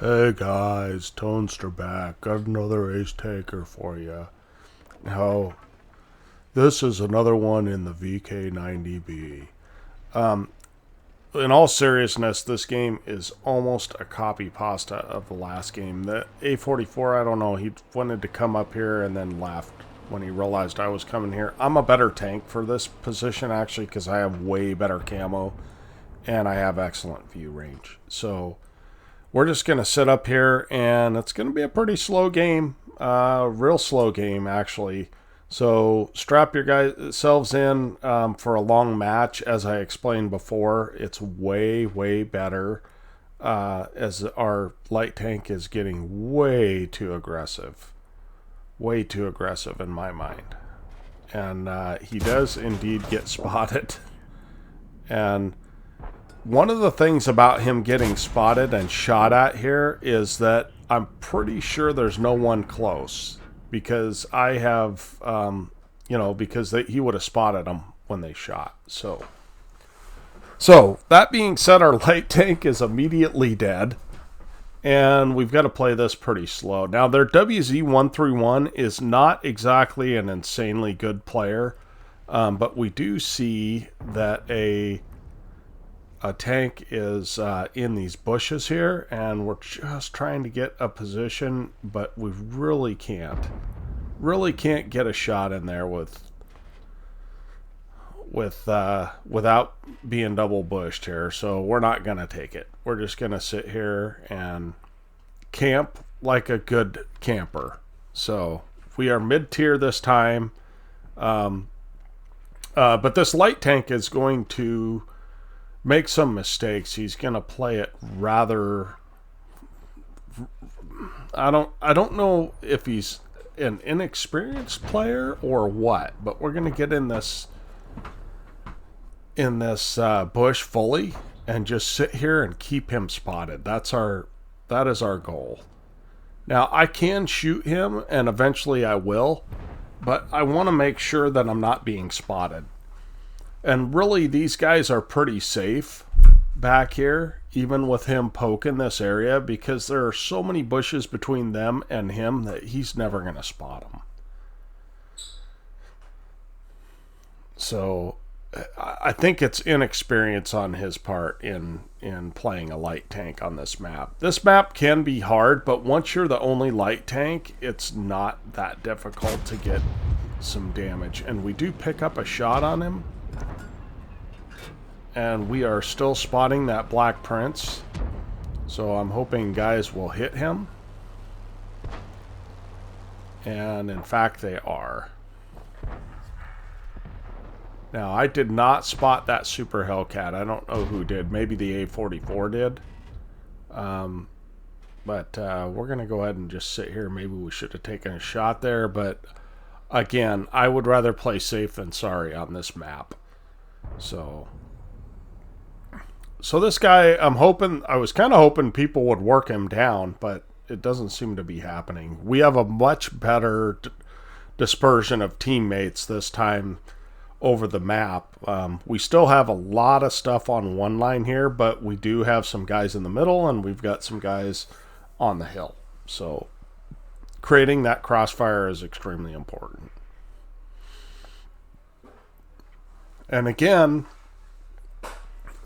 Hey guys, Toaster back. Got another ace taker for you. Now, this is another one in the VK90B. In all seriousness, this game is almost a copy pasta of the last game. The A44, I don't know, he wanted to come up here and then left when he realized I was coming here. I'm a better tank for this position, actually, because I have way better camo and I have excellent view range. So we're just going to sit up here, and it's going to be a pretty slow game. Real slow game, actually. So strap your guys selves in for a long match. As I explained before, it's way, way better as our light tank is getting way too aggressive. Way too aggressive in my mind. And he does indeed get spotted. And one of the things about him getting spotted and shot at here is that I'm pretty sure there's no one close, because I have, because he would have spotted them when they shot. So that being said, our light tank is immediately dead, and we've got to play this pretty slow. Now, their WZ131 is not exactly an insanely good player, but we do see that a tank is in these bushes here, and we're just trying to get a position, but we really can't get a shot in there without being double bushed here. So we're not gonna take it. We're just gonna sit here and camp like a good camper. So we are mid-tier this time, but this light tank is going to make some mistakes. He's going to play it rather... I don't know if he's an inexperienced player or what, but we're going to get in this bush fully and just sit here and keep him spotted. That is our goal. Now, I can shoot him, and eventually I will, but I want to make sure that I'm not being spotted. And really, these guys are pretty safe back here, even with him poking this area, because there are so many bushes between them and him that he's never going to spot them. So I think it's inexperience on his part in playing a light tank on this map. This map can be hard, but once you're the only light tank, it's not that difficult to get some damage. And we do pick up a shot on him. And we are still spotting that Black Prince. So I'm hoping guys will hit him. And in fact, they are. Now, I did not spot that Super Hellcat. I don't know who did. Maybe the A44 did. But we're going to go ahead and just sit here. Maybe we should have taken a shot there. But again, I would rather play safe than sorry on this map. So this guy, I was kind of hoping people would work him down, but it doesn't seem to be happening. We have a much better dispersion of teammates this time over the map. We still have a lot of stuff on one line here, but we do have some guys in the middle, and we've got some guys on the hill. So creating that crossfire is extremely important. And again,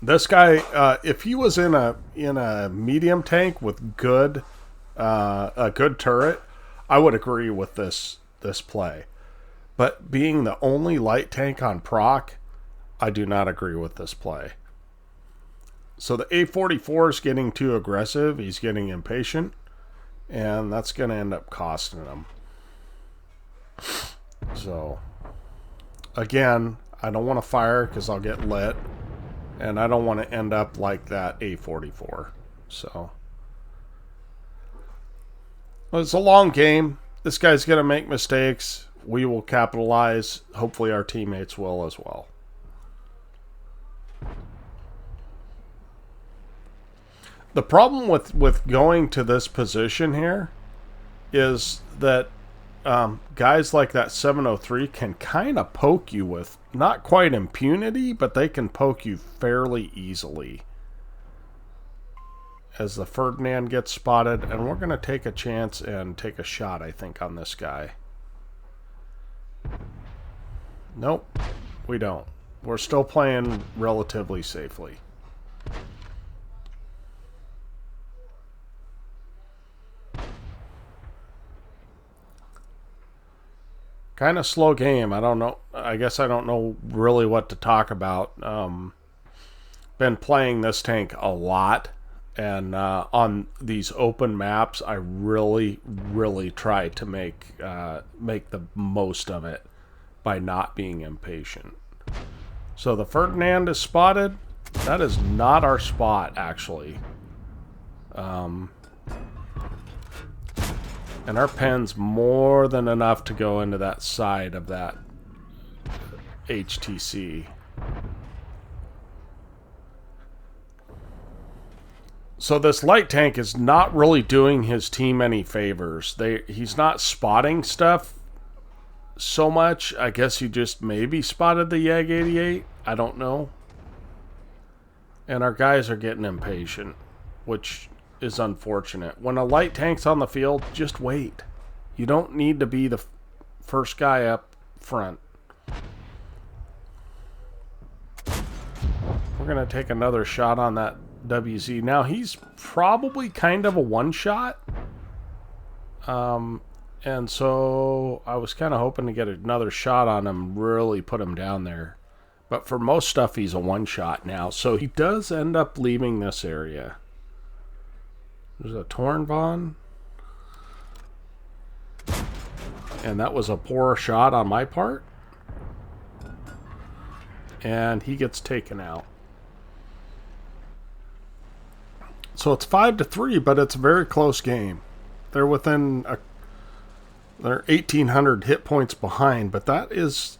this guy, if he was in a medium tank with a good turret, I would agree with this play. But being the only light tank on proc, I do not agree with this play. So the A44 is getting too aggressive. He's getting impatient, and that's going to end up costing him. So again, I don't want to fire because I'll get lit. And I don't want to end up like that A44. So well, it's a long game. This guy's going to make mistakes. We will capitalize. Hopefully our teammates will as well. The problem with going to this position here is that guys like that 703 can kind of poke you with not quite impunity, but they can poke you fairly easily. as the Ferdinand gets spotted, and we're going to take a chance and take a shot, I think, on this guy. Nope, we don't. We're still playing relatively safely. Kind of slow game. I don't know. I guess I don't know really what to talk about. Been playing this tank a lot, and on these open maps, I really try to make the most of it by not being impatient. So the Ferdinand is spotted. That is not our spot, actually. And our pen's more than enough to go into that side of that HTC. So this light tank is not really doing his team any favors. He's not spotting stuff so much. I guess he just maybe spotted the Yag 88. I don't know. And our guys are getting impatient, which is unfortunate. When a light tank's on the field, just wait. You don't need to be the first guy up front. We're going to take another shot on that WZ. Now, he's probably kind of a one-shot. And so I was kind of hoping to get another shot on him, really put him down there. But for most stuff, he's a one-shot now. So he does end up leaving this area. There's a Tornvon. And that was a poor shot on my part. And he gets taken out. So it's 5-3, but it's a very close game. They're within they're 1,800 hit points behind, but that's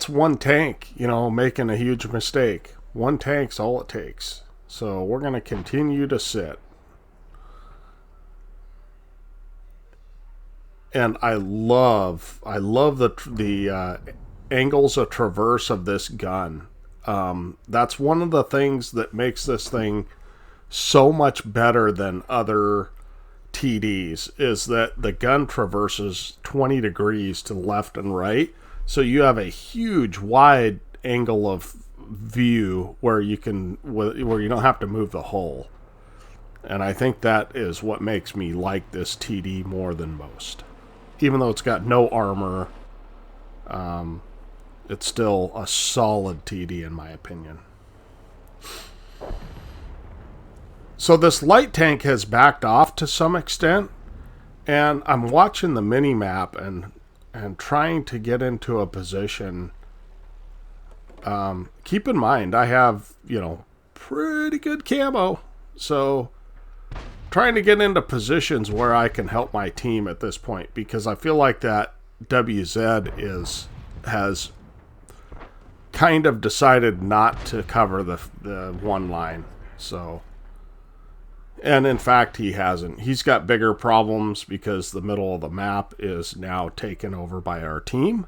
one tank, making a huge mistake. One tank's all it takes. So we're going to continue to sit. And I love the angles of traverse of this gun. That's one of the things that makes this thing so much better than other TDs, is that the gun traverses 20 degrees to the left and right. So you have a huge wide angle of view where you don't have to move the hull. And I think that is what makes me like this TD more than most. Even though it's got no armor, it's still a solid TD in my opinion. So this light tank has backed off to some extent, and I'm watching the mini map and trying to get into a position. Keep in mind, I have, pretty good camo, so trying to get into positions where I can help my team at this point, because I feel like that WZ has kind of decided not to cover the one line. So, and in fact, he hasn't. He's got bigger problems because the middle of the map is now taken over by our team.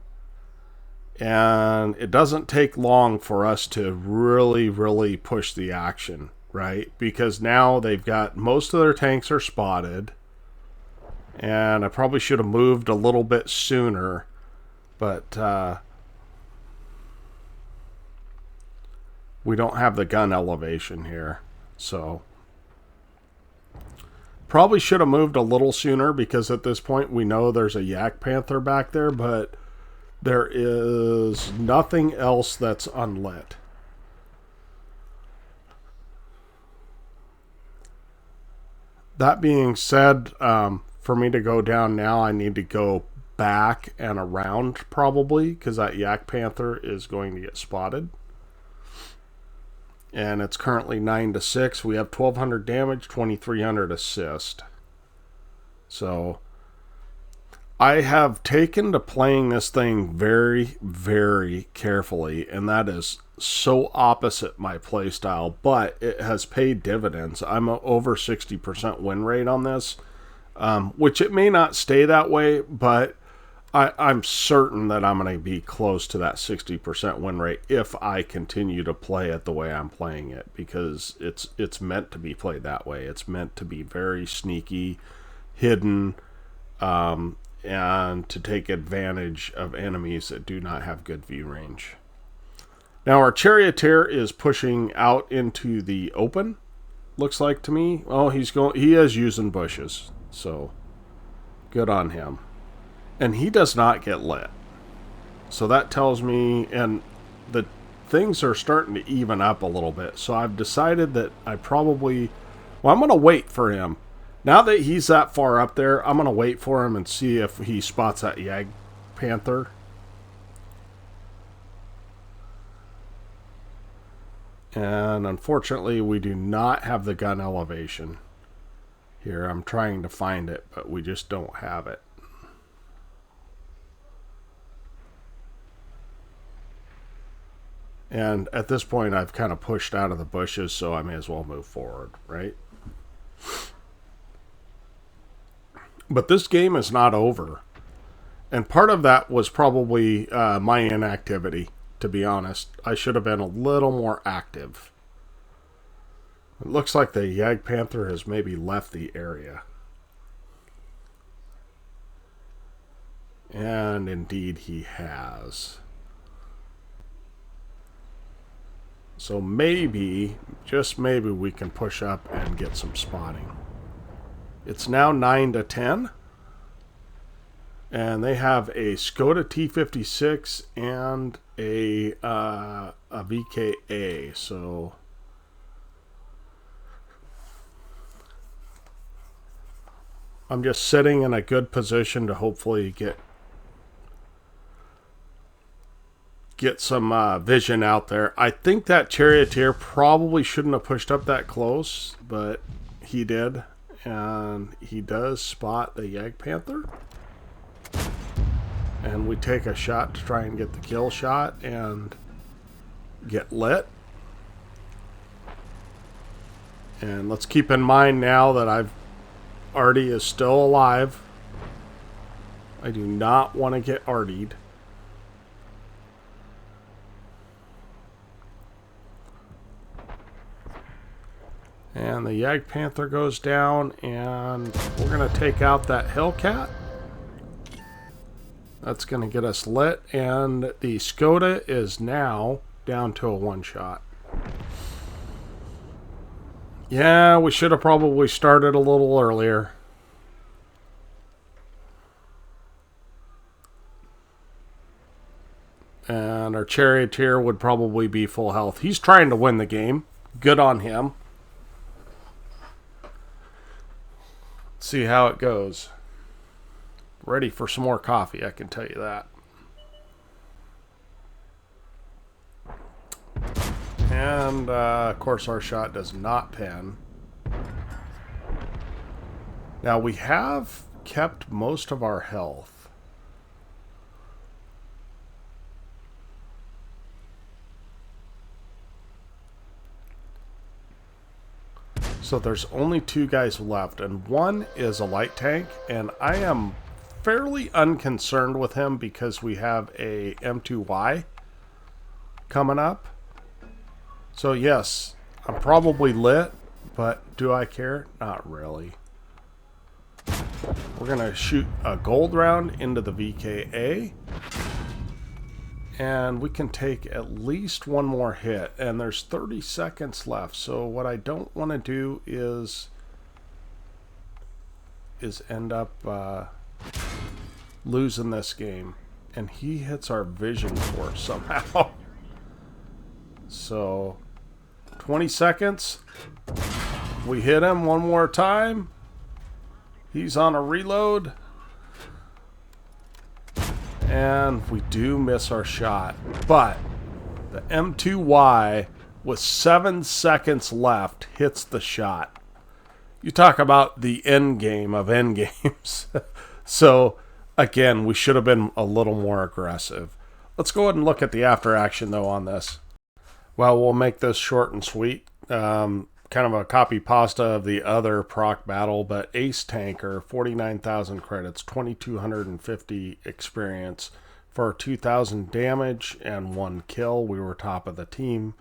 And it doesn't take long for us to really push the action, right? Because now they've got, most of their tanks are spotted. And I probably should have moved a little bit sooner. But we don't have the gun elevation here. So probably should have moved a little sooner, because at this point we know there's a Yak Panther back there, but there is nothing else that's unlit. That being said, for me to go down now, I need to go back and around probably, because that Yak Panther is going to get spotted. And it's currently 9-6. We have 1,200 damage, 2,300 assist. So I have taken to playing this thing very carefully, and that is so opposite my playstyle, but it has paid dividends. I'm over 60% win rate on this, which it may not stay that way, but I'm certain that I'm going to be close to that 60% win rate if I continue to play it the way I'm playing it, because it's meant to be played that way. It's meant to be very sneaky, hidden, and to take advantage of enemies that do not have good view range. Now our charioteer is pushing out into the open. Looks like to me. Oh, he is using bushes, so good on him. And he does not get lit. So that tells me, and the things are starting to even up a little bit. So I've decided that I'm going to wait for him. Now that he's that far up there, I'm going to wait for him and see if he spots that Yag Panther. And unfortunately, we do not have the gun elevation here. I'm trying to find it, but we just don't have it. And at this point, I've kind of pushed out of the bushes, so I may as well move forward, right? But this game is not over. And part of that was probably my inactivity, to be honest. I should have been a little more active. It looks like the Yag Panther has maybe left the area. And indeed he has. So maybe, just maybe, we can push up and get some spotting. It's now 9-10. And they have a Skoda T56 and a VKA. So I'm just sitting in a good position to hopefully get some vision out there. I think that charioteer probably shouldn't have pushed up that close, but he did. And he does spot the Yag Panther. And we take a shot to try and get the kill shot and get lit. And let's keep in mind now that Artie is still alive. I do not want to get Artied. And the Yag Panther goes down, and we're going to take out that Hellcat. That's going to get us lit, and the Skoda is now down to a one-shot. Yeah, we should have probably started a little earlier. And our charioteer would probably be full health. He's trying to win the game. Good on him. See how it goes. Ready for some more coffee, I can tell you that. And of course our shot does not pin. Now we have kept most of our health. So there's only two guys left, and one is a light tank, and I am fairly unconcerned with him because we have a M2Y coming up. So yes, I'm probably lit, but do I care? Not really. We're going to shoot a gold round into the VKA. And we can take at least one more hit. And there's 30 seconds left. So what I don't want to do is end up losing this game. And he hits our vision force somehow. So 20 seconds. We hit him one more time. He's on a reload. And we do miss our shot. But the M2Y with 7 seconds left hits the shot. You talk about the end game of end games. So again, we should have been a little more aggressive. Let's go ahead and look at the after action though on this. Well, we'll make this short and sweet. kind of a copy pasta of the other proc battle, but Ace Tanker, 49,000 credits, 2,250 experience for 2,000 damage and 1 kill. We were top of the team,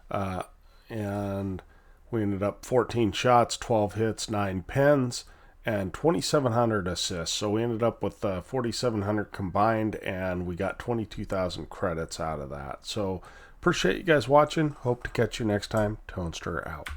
and we ended up 14 shots, 12 hits, 9 pens, and 2,700 assists. So we ended up with 4,700 combined, and we got 22,000 credits out of that. So appreciate you guys watching. Hope to catch you next time. Tonester out.